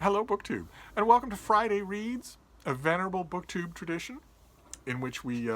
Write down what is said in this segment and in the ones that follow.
Hello, BookTube, and welcome to Friday Reads, a venerable BookTube tradition in which we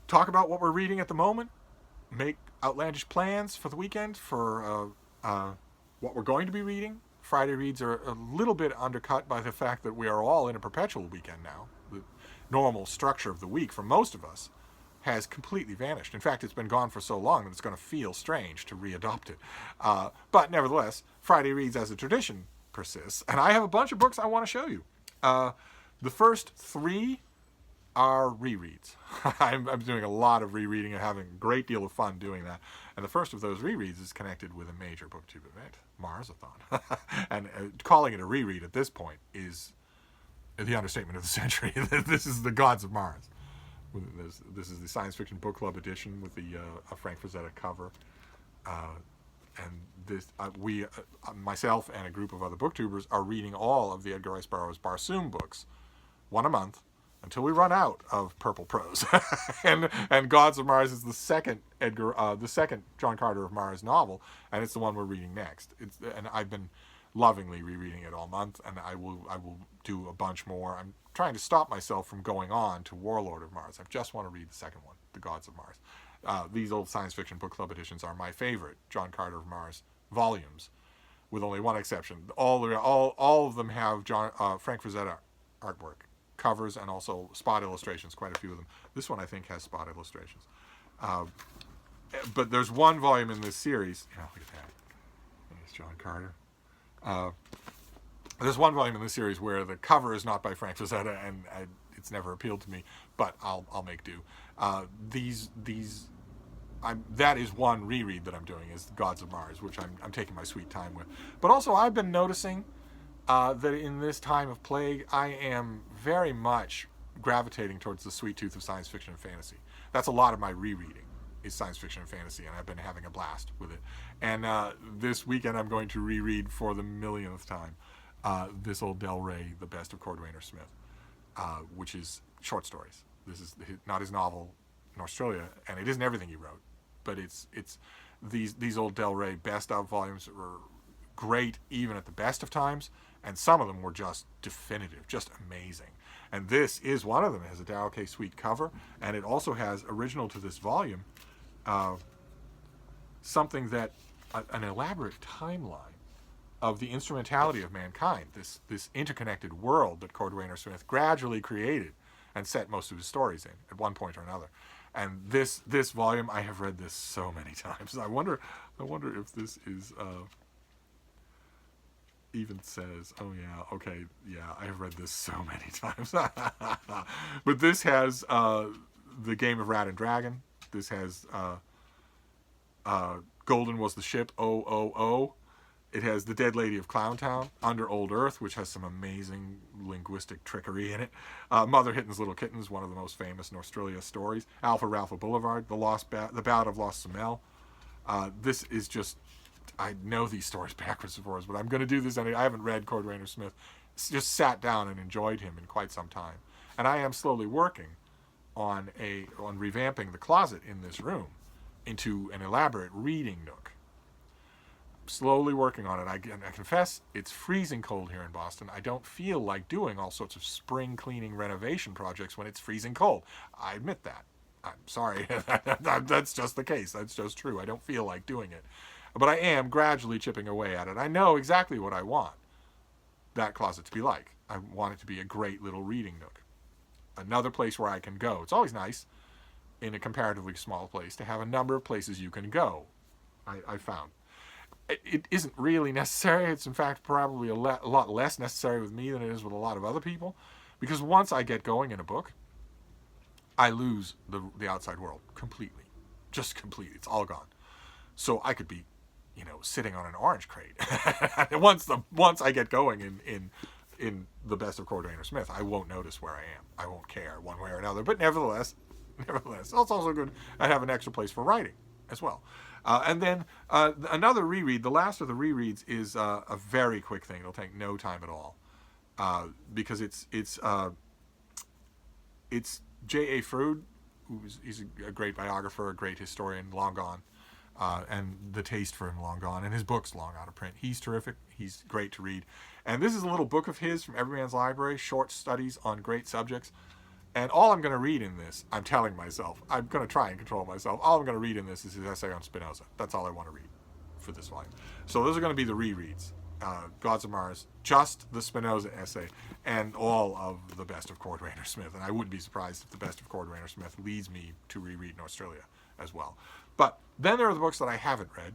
talk about what we're reading at the moment, make outlandish plans for the weekend for what we're going to be reading. Friday Reads are a little bit undercut by the fact that we are all in a perpetual weekend now. The normal structure of the week for most of us has completely vanished. In fact, it's been gone for so long that it's going to feel strange to readopt it. But nevertheless, Friday Reads as a tradition persists, and I have a bunch of books I want to show you. The first three are rereads. I'm doing a lot of rereading and having a great deal of fun doing that. And the first of those rereads is connected with a major BookTube event, Marsathon. And calling it a reread at this point is the understatement of the century. This is the Gods of Mars. This is the Science Fiction Book Club edition with the Frank Frazetta cover. And this, myself and a group of other booktubers are reading all of the Edgar Rice Burroughs Barsoom books, one a month, until we run out of purple prose. and Gods of Mars is the second John Carter of Mars novel, and it's the one we're reading next. And I've been lovingly rereading it all month, and I will do a bunch more. I'm trying to stop myself from going on to Warlord of Mars. I just want to read the second one, The Gods of Mars. These old Science Fiction Book Club editions are my favorite John Carter of Mars volumes, with only one exception. All of them have Frank Frazetta artwork, covers, and also spot illustrations, quite a few of them. This one, I think, has spot illustrations. But there's one volume in this series. Look at that. There's John Carter. There's one volume in this series where the cover is not by Frank Frazetta, and it's never appealed to me, but I'll make do. That is one reread that I'm doing, is Gods of Mars, which I'm taking my sweet time with. But also, I've been noticing that in this time of plague, I am very much gravitating towards the sweet tooth of science fiction and fantasy. That's a lot of my rereading, is science fiction and fantasy, and I've been having a blast with it. And this weekend, I'm going to reread for the millionth time this old Del Rey, The Best of Cordwainer Smith, which is short stories. This is not his novel in Australia, and it isn't everything he wrote, but it's these old Del Rey best of volumes were great even at the best of times, and some of them were just definitive, just amazing. And this is one of them. It has a Darrell K. Sweet cover, and it also has, original to this volume, something that an elaborate timeline of the instrumentality of mankind, this interconnected world that Cordwainer Smith gradually created and set most of his stories in at one point or another. And this volume, I have read this so many times. I wonder if this is even says, oh yeah, okay, yeah, I have read this so many times. But this has The Game of Rat and Dragon. This has Golden Was the Ship, O. It has The Dead Lady of Clowntown, Under Old Earth, which has some amazing linguistic trickery in it. Mother Hitton's Little Kittens, one of the most famous in Australia stories. Alpha Ralpha Boulevard, The Ballad of Lost Samel. This is just, I know these stories backwards and forwards, but I'm going to do this. I haven't read Cordwainer Smith, just sat down and enjoyed him in quite some time. And I am slowly working on revamping the closet in this room into an elaborate reading nook. Slowly working on it. I confess, it's freezing cold here in Boston. I don't feel like doing all sorts of spring cleaning renovation projects when it's freezing cold. I admit that. I'm sorry. That's just the case. That's just true. I don't feel like doing it. But I am gradually chipping away at it. I know exactly what I want that closet to be like. I want it to be a great little reading nook. Another place where I can go. It's always nice in a comparatively small place to have a number of places you can go, I found. It isn't really necessary. It's in fact probably a lot less necessary with me than it is with a lot of other people, because once I get going in a book, I lose the outside world completely, just completely. It's all gone. So I could be, sitting on an orange crate. once I get going in The Best of Cordwainer Smith, I won't notice where I am. I won't care one way or another. But nevertheless, it's also good. I have an extra place for writing as well. And then another reread, the last of the rereads, is a very quick thing. It'll take no time at all, because it's J.A. Froude, he's a great biographer, a great historian, long gone. and the taste for him long gone, and his book's long out of print. He's terrific. He's great to read. And this is a little book of his from Everyman's Library, short studies on great subjects. And all I'm going to read in this, I'm telling myself, I'm going to try and control myself. All I'm going to read in this is his essay on Spinoza. That's all I want to read for this volume. So those are going to be the rereads. Gods of Mars, just the Spinoza essay, and all of the best of Cordwainer Smith. And I wouldn't be surprised if the best of Cordwainer Smith leads me to reread in Australia as well. But then there are the books that I haven't read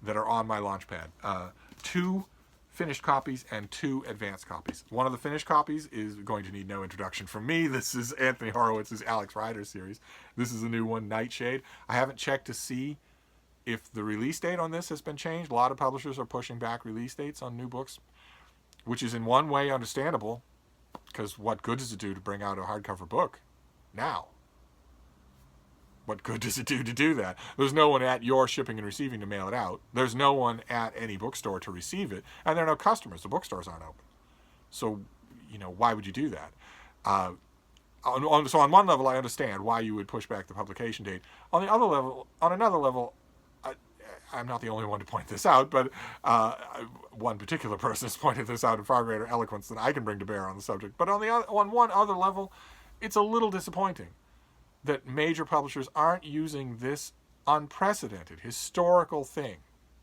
that are on my launchpad. 2 finished copies and 2 advanced copies. One of the finished copies is going to need no introduction from me. This is Anthony Horowitz's Alex Rider series. This is a new one, Nightshade. I haven't checked to see if the release date on this has been changed. A lot of publishers are pushing back release dates on new books, which is in one way understandable, because what good does it do to bring out a hardcover book now? What good does it do to do that? There's no one at your shipping and receiving to mail it out. There's no one at any bookstore to receive it. And there are no customers. The bookstores aren't open. So, why would you do that? So on one level, I understand why you would push back the publication date. On another level, I'm not the only one to point this out, but one particular person has pointed this out in far greater eloquence than I can bring to bear on the subject. But on one other level, it's a little disappointing that major publishers aren't using this unprecedented historical thing,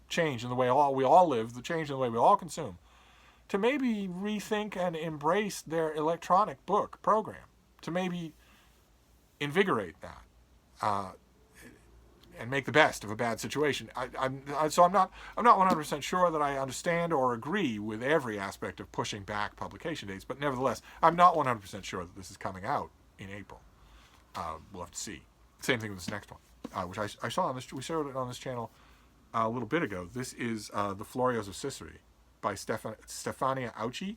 change in the way we all live, the change in the way we all consume, to maybe rethink and embrace their electronic book program, to maybe invigorate that and make the best of a bad situation. I'm not 100% sure that I understand or agree with every aspect of pushing back publication dates, but nevertheless, I'm not 100% sure that this is coming out in April. We'll have to see. Same thing with this next one, which I saw on this. We showed it on this channel a little bit ago. This is The Florios of Sicily by Stefania Auci,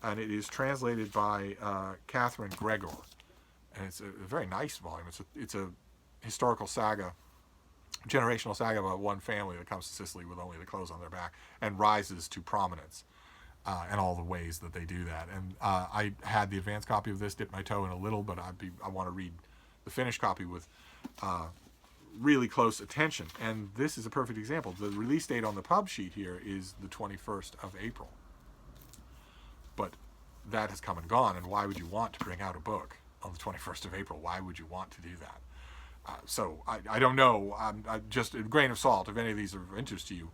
and it is translated by Catherine Gregor. And it's a very nice volume. It's a historical saga, generational saga about one family that comes to Sicily with only the clothes on their back and rises to prominence. And all the ways that they do that. And I had the advanced copy of this, dipped my toe in a little, but I want to read the finished copy with really close attention. And this is a perfect example. The release date on the pub sheet here is the 21st of April. But that has come and gone, and why would you want to bring out a book on the 21st of April? Why would you want to do that? So I don't know. I just a grain of salt. If any of these are of interest to you,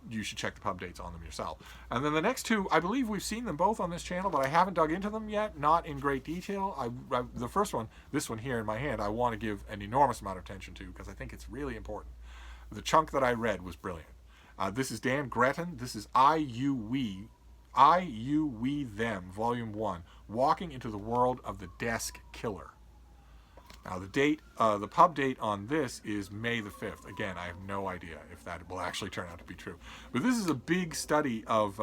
you should check the pub dates on them yourself. And then the next 2, I believe we've seen them both on this channel, but I haven't dug into them yet, not in great detail. The first one, this one here in my hand, I want to give an enormous amount of attention to because I think it's really important. The chunk that I read was brilliant. This is Dan Gretton. This is I, You, We, Them, Volume 1, Walking into the World of the Desk Killer. Now the pub date on this is May the 5th. Again, I have no idea if that will actually turn out to be true. But this is a big study of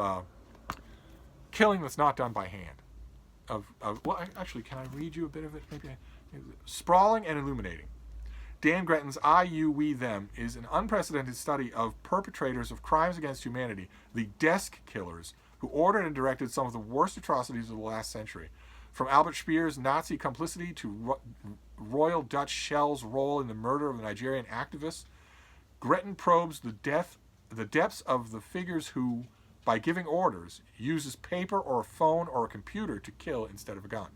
killing that's not done by hand. Actually, can I read you a bit of it? Maybe sprawling and illuminating. Dan Gretton's I, You, We, Them is an unprecedented study of perpetrators of crimes against humanity, the desk killers, who ordered and directed some of the worst atrocities of the last century. From Albert Speer's Nazi complicity to Royal Dutch Shell's role in the murder of the Nigerian activists, Gretton probes the depths of the figures who, by giving orders, uses paper or a phone or a computer to kill instead of a gun.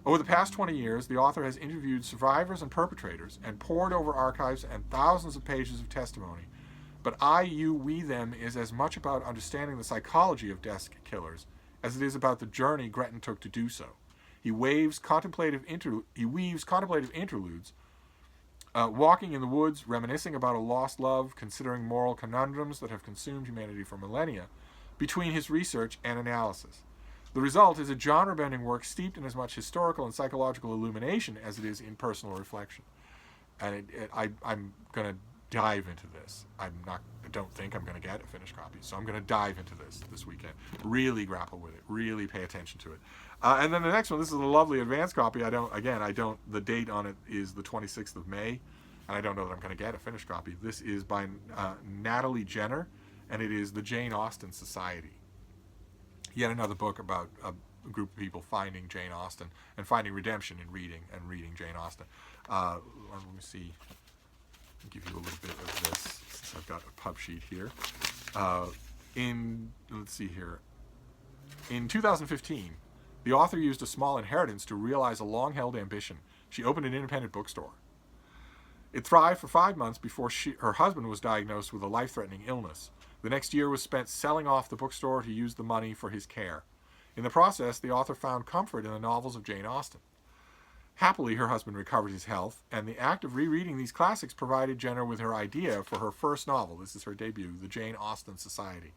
Over the past 20 years, the author has interviewed survivors and perpetrators and pored over archives and thousands of pages of testimony. But I, You, We, Them is as much about understanding the psychology of desk killers as it is about the journey Gretton took to do so. He weaves contemplative interludes, walking in the woods, reminiscing about a lost love, considering moral conundrums that have consumed humanity for millennia, between his research and analysis. The result is a genre-bending work steeped in as much historical and psychological illumination as it is in personal reflection. And I'm going to dive into this. I don't think I'm going to get a finished copy, so I'm going to dive into this weekend. Really grapple with it. Really pay attention to it. And then the next one, this is a lovely advanced copy. The date on it is the 26th of May, and I don't know that I'm going to get a finished copy. This is by Natalie Jenner, and it is the Jane Austen Society. Yet another book about a group of people finding Jane Austen and finding redemption in reading Jane Austen. Let me see. I'll give you a little bit of this since I've got a pub sheet here. Let's see here. In 2015, the author used a small inheritance to realize a long-held ambition. She opened an independent bookstore. It thrived for 5 months before her husband was diagnosed with a life-threatening illness. The next year was spent selling off the bookstore to use the money for his care. In the process, the author found comfort in the novels of Jane Austen. Happily, her husband recovered his health, and the act of rereading these classics provided Jenner with her idea for her first novel. This is her debut, The Jane Austen Society.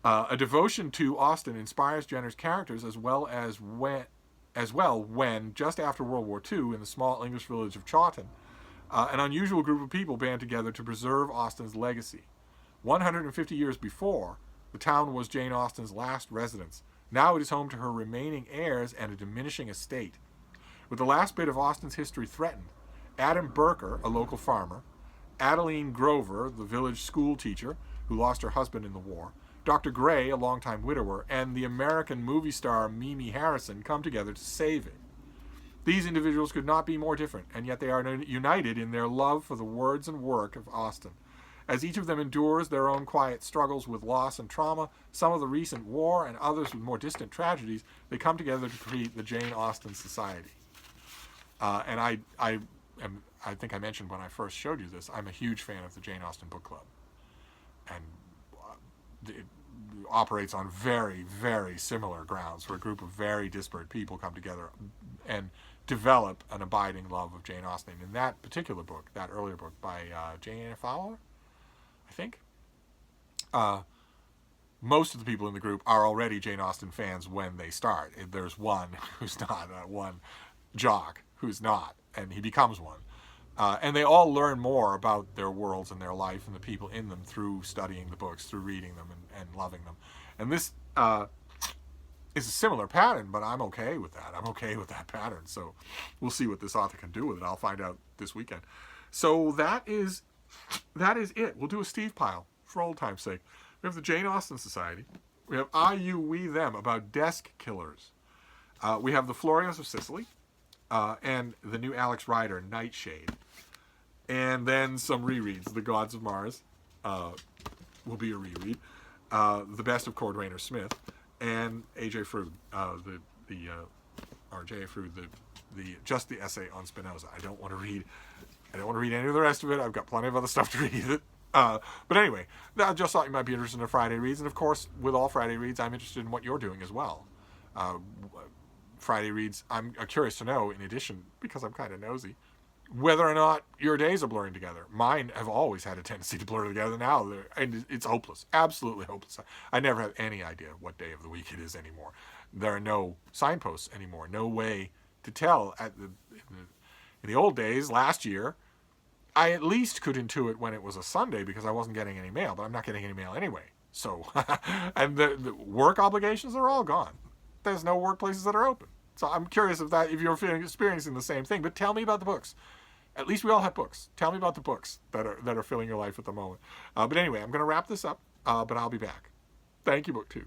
A devotion to Austen inspires Jenner's characters as well when, just after World War II, in the small English village of Chawton, an unusual group of people band together to preserve Austen's legacy. 150 years before, the town was Jane Austen's last residence. Now it is home to her remaining heirs and a diminishing estate. With the last bit of Austen's history threatened, Adam Burker, a local farmer, Adeline Grover, the village school teacher who lost her husband in the war, Dr. Gray, a longtime widower, and the American movie star Mimi Harrison come together to save it. These individuals could not be more different, and yet they are united in their love for the words and work of Austen. As each of them endures their own quiet struggles with loss and trauma, some of the recent war and others with more distant tragedies, they come together to create the Jane Austen Society. And I think I mentioned when I first showed you this, I'm a huge fan of the Jane Austen Book Club. And it operates on very, very similar grounds, where a group of very disparate people come together and develop an abiding love of Jane Austen. In that particular book, that earlier book by Jane Fowler, I think, most of the people in the group are already Jane Austen fans when they start. There's one who's not, one jock who's not, and he becomes one. And they all learn more about their worlds and their life and the people in them through studying the books, through reading them and loving them. And this is a similar pattern, but I'm okay with that. I'm okay with that pattern. So we'll see what this author can do with it. I'll find out this weekend. So that is it. We'll do a Steve pile for old time's sake. We have the Jane Austen Society. We have I, You, We, Them about desk killers. We have the Florios of Sicily. And the new Alex Rider, Nightshade. And then some rereads. The Gods of Mars will be a reread. The Best of Cordwainer Smith. And A.J. Froude, or J.A. Froude, just the essay on Spinoza. I don't want to read any of the rest of it. I've got plenty of other stuff to read. But anyway, I just thought you might be interested in Friday Reads. And of course, with all Friday Reads, I'm interested in what you're doing as well. Friday Reads, I'm curious to know, in addition, because I'm kind of nosy, whether or not your days are blurring together. Mine have always had a tendency to blur together. Now, and it's hopeless, absolutely hopeless. I never have any idea what day of the week it is anymore. There are no signposts anymore, no way to tell. In the old days, last year, I at least could intuit when it was a Sunday because I wasn't getting any mail, but I'm not getting any mail anyway. So, and the work obligations are all gone. There's no workplaces that are open. So I'm curious if you're experiencing the same thing. But tell me about the books. At least we all have books. Tell me about the books that are filling your life at the moment. But anyway, I'm going to wrap this up. But I'll be back. Thank you, BookTube.